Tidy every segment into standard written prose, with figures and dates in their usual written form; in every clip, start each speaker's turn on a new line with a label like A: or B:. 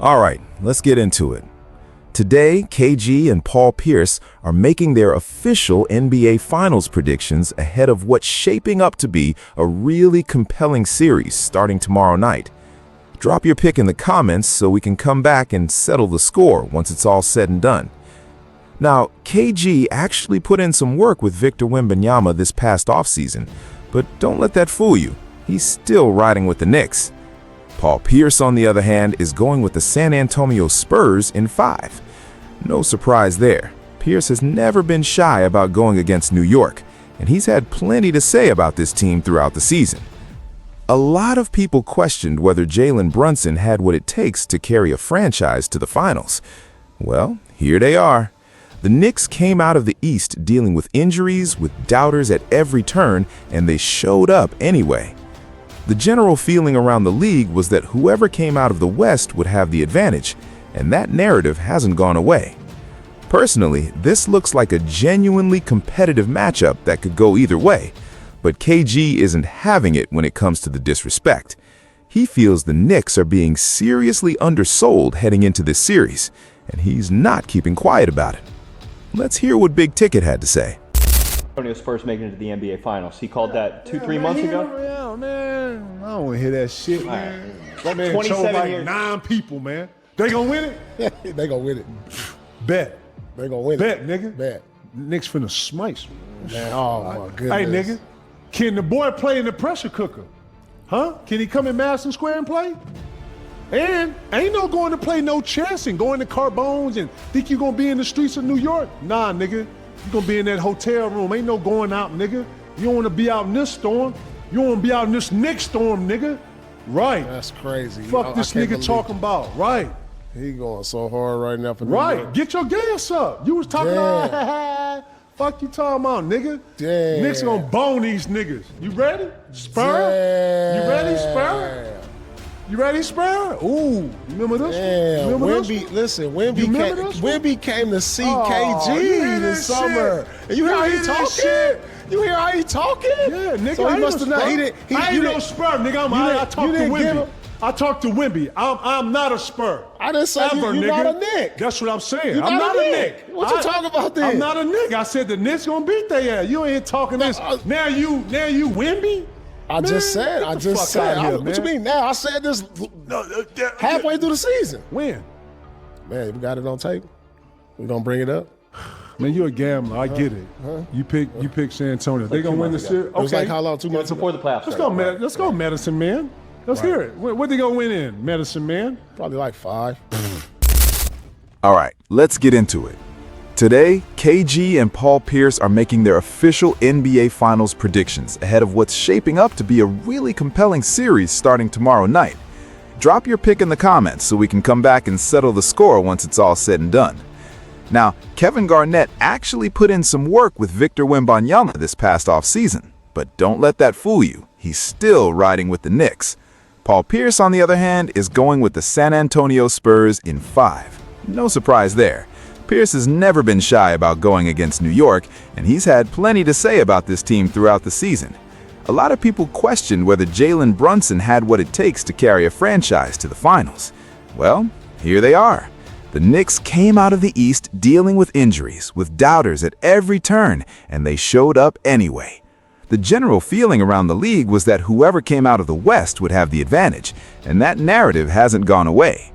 A: All right, let's get into it. Today, KG and Paul Pierce are making their official NBA Finals predictions ahead of what's shaping up to be a really compelling series starting tomorrow night. Drop your pick in the comments so we can come back and settle the score once it's all said and done. Now, KG actually put in some work with Victor Wembanyama this past offseason, but don't let that fool you. He's still riding with the Knicks. Paul Pierce, on the other hand, is going with the San Antonio Spurs in 5. No surprise there. Pierce has never been shy about going against New York, and he's had plenty to say about this team throughout the season. A lot of people questioned whether Jalen Brunson had what it takes to carry a franchise to the finals. Well, here they are. The Knicks came out of the East dealing with injuries, with doubters at every turn, and they showed up anyway. The general feeling around the league was that whoever came out of the West would have the advantage, and that narrative hasn't gone away. Personally, this looks like a genuinely competitive matchup that could go either way, but KG isn't having it when it comes to the disrespect. He feels the Knicks are being seriously undersold heading into this series, and he's not keeping quiet about it. Let's hear what Big Ticket had to say.
B: Antonio Spurs making it to the NBA Finals. He called that 2-3 months ago.
C: Yeah, man. I don't want to hear that shit, man. That man
B: 27
C: chose like
B: years.
C: 9 people, man. They gonna win it?
D: They gonna win it.
C: Bet.
D: They gonna win
C: Bet,
D: it.
C: nigga.
D: Bet.
C: Knicks finna smice.
D: Man, oh my goodness.
C: Hey, nigga. Can the boy play in the pressure cooker? Huh? Can he come in Madison Square and play? And ain't no going to play no chess and going to Carbones and think you gonna be in the streets of New York. Nah, nigga. You gonna be in that hotel room. Ain't no going out, nigga. You don't wanna be out in this storm. You don't wanna be out in this Knicks storm, nigga. Right.
D: That's crazy.
C: Fuck this
D: I can't
C: nigga
D: believe
C: talking about. Right.
D: He going so hard right now for New
C: Right.
D: York.
C: Get your gas up. You was talking about, fuck you talking about, nigga.
D: Damn.
C: Knicks gonna bone these niggas. You ready? Spur?
D: Damn.
C: You ready, Spur? You ready, Spur? Ooh, remember this?
D: Damn,
C: Remember this?
D: Wemby, listen, Wemby
C: You remember this one?
D: Wemby came to see
C: Oh,
D: KG
C: you hear
D: this
C: that
D: summer.
C: shit?
D: And you hear how he
C: hear that
D: talking?
C: shit?
D: You hear how he talking?
C: Yeah, nigga.
D: So
C: I
D: he
C: ain't
D: must
C: no
D: have not.
C: Spur.
D: He didn't.
C: I ain't no Spur, nigga. I talked to
D: didn't give
C: Wemby.
D: him-
C: I talked to Wemby. I'm not a Spur.
D: I didn't say
C: Ever,
D: you're
C: nigga.
D: not a Knick.
C: That's what I'm saying.
D: You
C: I'm not a Knick.
D: What you talking about then?
C: I'm not a Knick. I said the Knicks gonna beat their ass. You ain't talking this. Now you Wemby?
D: I just said.
C: Get the fuck out here,
D: What you
C: man.
D: mean now? I said this halfway through the season.
C: When?
D: Man, we got it on tape. We gonna bring it up.
C: Man, you're a gambler. I get it. You pick San Antonio. They gonna win the series.
D: It was like how long? 2 months
B: Before
D: ago?
B: the playoffs.
C: Let's
B: started.
C: go, Let's go, Medicine Man. Let's hear it. What they gonna win in, Medicine Man?
D: Probably like 5.
A: All right, let's get into it. Today, KG and Paul Pierce are making their official NBA Finals predictions ahead of what's shaping up to be a really compelling series starting tomorrow night. Drop your pick in the comments so we can come back and settle the score once it's all said and done. Now, Kevin Garnett actually put in some work with Victor Wembanyama this past offseason, but don't let that fool you. He's still riding with the Knicks. Paul Pierce, on the other hand, is going with the San Antonio Spurs in 5. No surprise there. Pierce has never been shy about going against New York, and he's had plenty to say about this team throughout the season. A lot of people questioned whether Jalen Brunson had what it takes to carry a franchise to the finals. Well, here they are. The Knicks came out of the East dealing with injuries, with doubters at every turn, and they showed up anyway. The general feeling around the league was that whoever came out of the West would have the advantage, and that narrative hasn't gone away.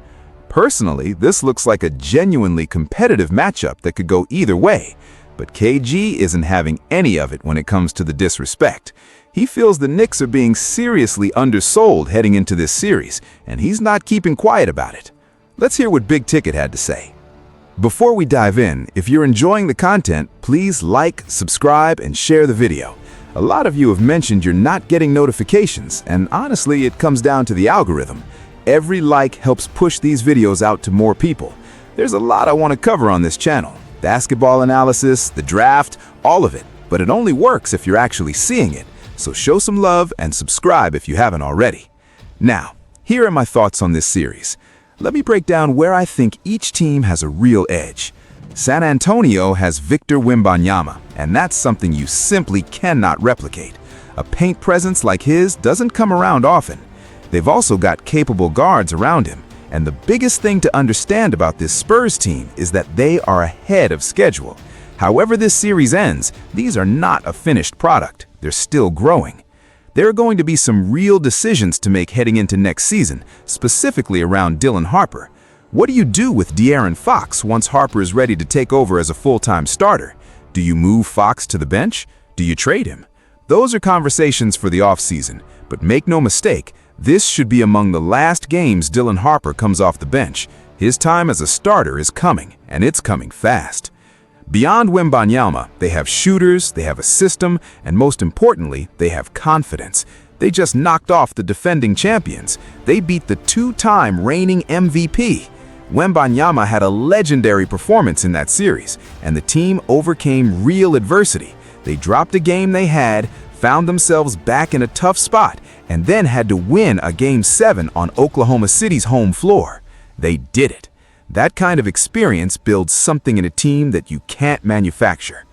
A: Personally, this looks like a genuinely competitive matchup that could go either way, but KG isn't having any of it when it comes to the disrespect. He feels the Knicks are being seriously undersold heading into this series, and he's not keeping quiet about it. Let's hear what Big Ticket had to say. Before we dive in, if you're enjoying the content, please like, subscribe, and share the video. A lot of you have mentioned you're not getting notifications, and honestly, it comes down to the algorithm. Every like helps push these videos out to more people. There's a lot I want to cover on this channel. Basketball analysis, the draft, all of it. But it only works if you're actually seeing it. So show some love and subscribe if you haven't already. Now, here are my thoughts on this series. Let me break down where I think each team has a real edge. San Antonio has Victor Wembanyama, and that's something you simply cannot replicate. A paint presence like his doesn't come around often. They've also got capable guards around him, And the biggest thing to understand about this Spurs team is that they are ahead of schedule. However this series ends, these are not a finished product. They're still growing. There are going to be some real decisions to make heading into next season, specifically around Dylan Harper. What do you do with De'Aaron Fox once Harper is ready to take over as a full-time starter? Do you move Fox to the bench? Do you trade him? Those are conversations for the offseason, but make no mistake, this should be among the last games Dylan Harper comes off the bench. His time as a starter is coming, and it's coming fast. Beyond Wembanyama, they have shooters, they have a system, and most importantly, they have confidence. They just knocked off the defending champions. They beat the two-time reigning MVP. Wembanyama had a legendary performance in that series, and the team overcame real adversity. They dropped a game they had, found themselves back in a tough spot, and then had to win a Game 7 on Oklahoma City's home floor. They did it. That kind of experience builds something in a team that you can't manufacture.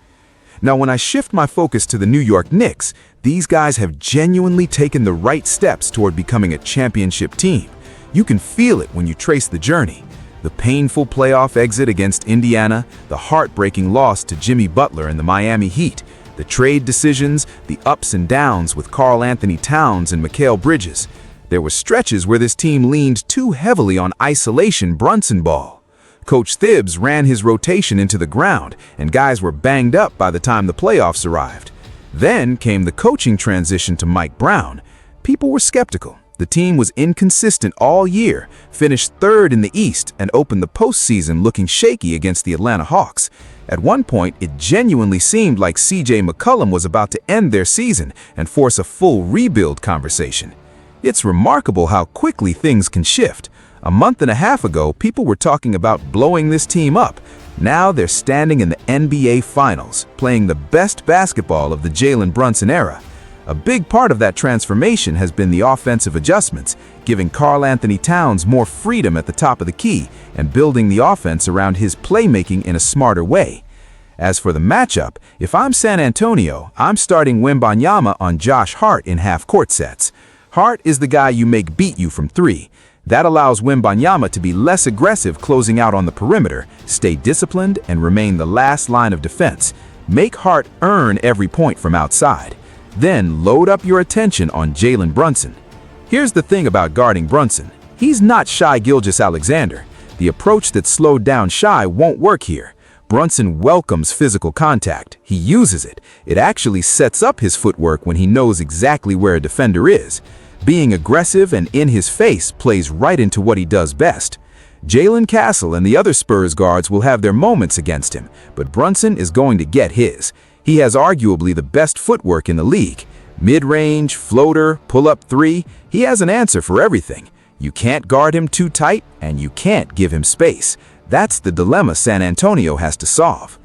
A: Now, when I shift my focus to the New York Knicks, these guys have genuinely taken the right steps toward becoming a championship team. You can feel it when you trace the journey. The painful playoff exit against Indiana, the heartbreaking loss to Jimmy Butler and the Miami Heat, the trade decisions, the ups and downs with Karl Anthony Towns and Mikal Bridges. There were stretches where this team leaned too heavily on isolation Brunson ball. Coach Thibs ran his rotation into the ground, and guys were banged up by the time the playoffs arrived. Then came the coaching transition to Mike Brown. People were skeptical. The team was inconsistent all year, finished third in the East, and opened the postseason looking shaky against the Atlanta Hawks. At one point, it genuinely seemed like C.J. McCollum was about to end their season and force a full rebuild conversation. It's remarkable how quickly things can shift. A month and a half ago, people were talking about blowing this team up. Now they're standing in the NBA Finals, playing the best basketball of the Jalen Brunson era. A big part of that transformation has been the offensive adjustments, giving Karl Anthony Towns more freedom at the top of the key and building the offense around his playmaking in a smarter way. As for the matchup, if I'm San Antonio, I'm starting Wembanyama on Josh Hart in half-court sets. Hart is the guy you make beat you from three. That allows Wembanyama to be less aggressive closing out on the perimeter, stay disciplined, and remain the last line of defense. Make Hart earn every point from outside. Then load up your attention on Jalen Brunson. Here's the thing about guarding Brunson. He's not Shai Gilgeous-Alexander. The approach that slowed down Shai won't work here. Brunson welcomes physical contact. He uses it. It actually sets up his footwork when he knows exactly where a defender is. Being aggressive and in his face plays right into what he does best. Jalen Castle and the other Spurs guards will have their moments against him, but Brunson is going to get his. He has arguably the best footwork in the league. Mid-range, floater, pull-up three, he has an answer for everything. You can't guard him too tight, and you can't give him space. That's the dilemma San Antonio has to solve.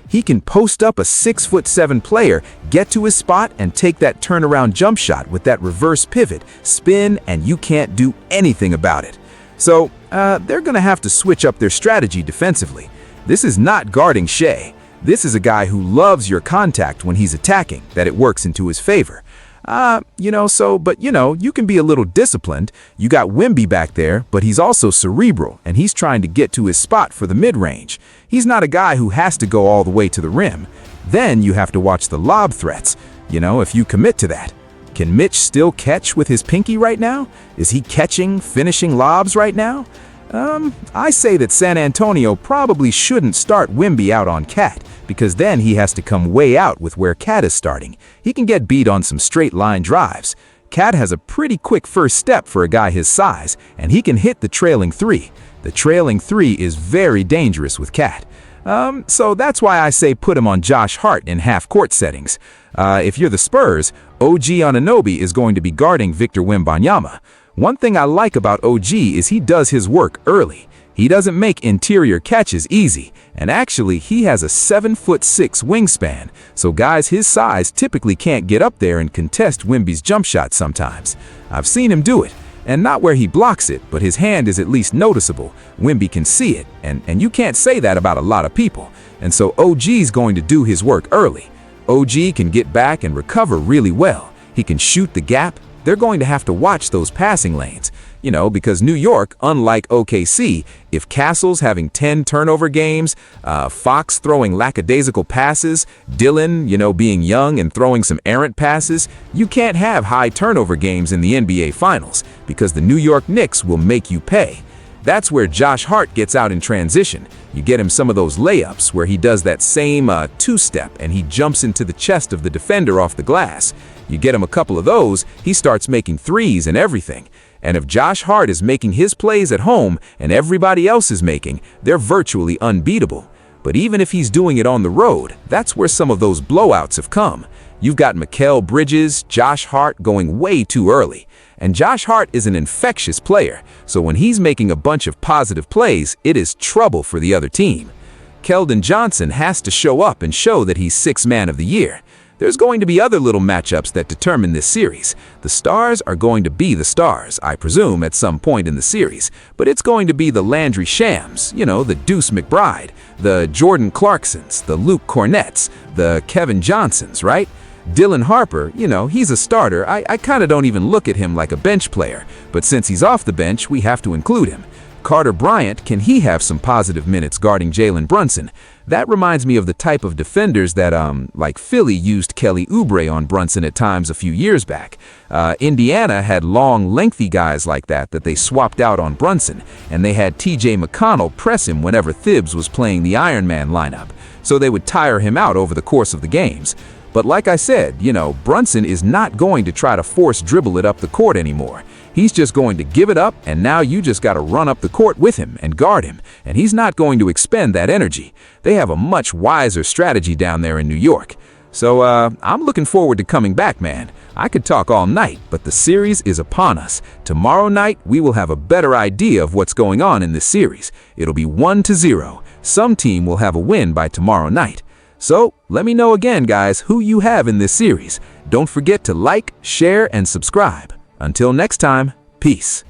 A: He can post up a 6'7" player, get to his spot, and take that turnaround jump shot with that reverse pivot, spin, and you can't do anything about it. So, they're going to have to switch up their strategy defensively. This is not guarding Shai. This is a guy who loves your contact when he's attacking, that it works into his favor. You can be a little disciplined. You got Wemby back there, but he's also cerebral, and he's trying to get to his spot for the mid-range. He's not a guy who has to go all the way to the rim. Then you have to watch the lob threats, if you commit to that. Can Mitch still catch with his pinky right now? Is he finishing lobs right now? I say that San Antonio probably shouldn't start Wemby out on Cat, because then he has to come way out with where Cat is starting. He can get beat on some straight line drives. Cat has a pretty quick first step for a guy his size, and he can hit the trailing three. The trailing three is very dangerous with Cat. So that's why I say put him on Josh Hart in half-court settings. If you're the Spurs, OG Anunoby is going to be guarding Victor Wembanyama. One thing I like about OG is he does his work early. He doesn't make interior catches easy, and actually he has a 7'6" wingspan, so guys his size typically can't get up there and contest Wemby's jump shot sometimes. I've seen him do it, and not where he blocks it, but his hand is at least noticeable. Wemby can see it, and you can't say that about a lot of people, and so OG's going to do his work early. OG can get back and recover really well. He can shoot the gap. They're going to have to watch those passing lanes. Because New York, unlike OKC, if Castle's having 10 turnover games, Fox throwing lackadaisical passes, Dillon, being young and throwing some errant passes, you can't have high turnover games in the NBA Finals because the New York Knicks will make you pay. That's where Josh Hart gets out in transition. You get him some of those layups where he does that same two-step and he jumps into the chest of the defender off the glass. You get him a couple of those, he starts making threes and everything. And if Josh Hart is making his plays at home and everybody else is making, they're virtually unbeatable. But even if he's doing it on the road, that's where some of those blowouts have come. You've got Mikal Bridges, Josh Hart going way too early. And Josh Hart is an infectious player, so when he's making a bunch of positive plays, it is trouble for the other team. Keldon Johnson has to show up and show that he's Sixth Man of the Year. There's going to be other little matchups that determine this series. The stars are going to be the stars, I presume, at some point in the series. But it's going to be the Landry Shams, the Deuce McBride, the Jordan Clarksons, the Luke Cornett's, the Kevin Johnsons, right? Dylan Harper, he's a starter. I kind of don't even look at him like a bench player. But since he's off the bench, we have to include him. Carter Bryant, can he have some positive minutes guarding Jalen Brunson? That reminds me of the type of defenders that, like Philly used Kelly Oubre on Brunson at times a few years back. Indiana had long, lengthy guys like that they swapped out on Brunson, and they had T.J. McConnell press him whenever Thibs was playing the Iron Man lineup, so they would tire him out over the course of the games. But like I said, Brunson is not going to try to force dribble it up the court anymore. He's just going to give it up, and now you just got to run up the court with him and guard him, and he's not going to expend that energy. They have a much wiser strategy down there in New York. So I'm looking forward to coming back, man. I could talk all night, but the series is upon us. Tomorrow night, we will have a better idea of what's going on in this series. It'll be 1-0. Some team will have a win by tomorrow night. So let me know again, guys, who you have in this series. Don't forget to like, share, and subscribe. Until next time, peace.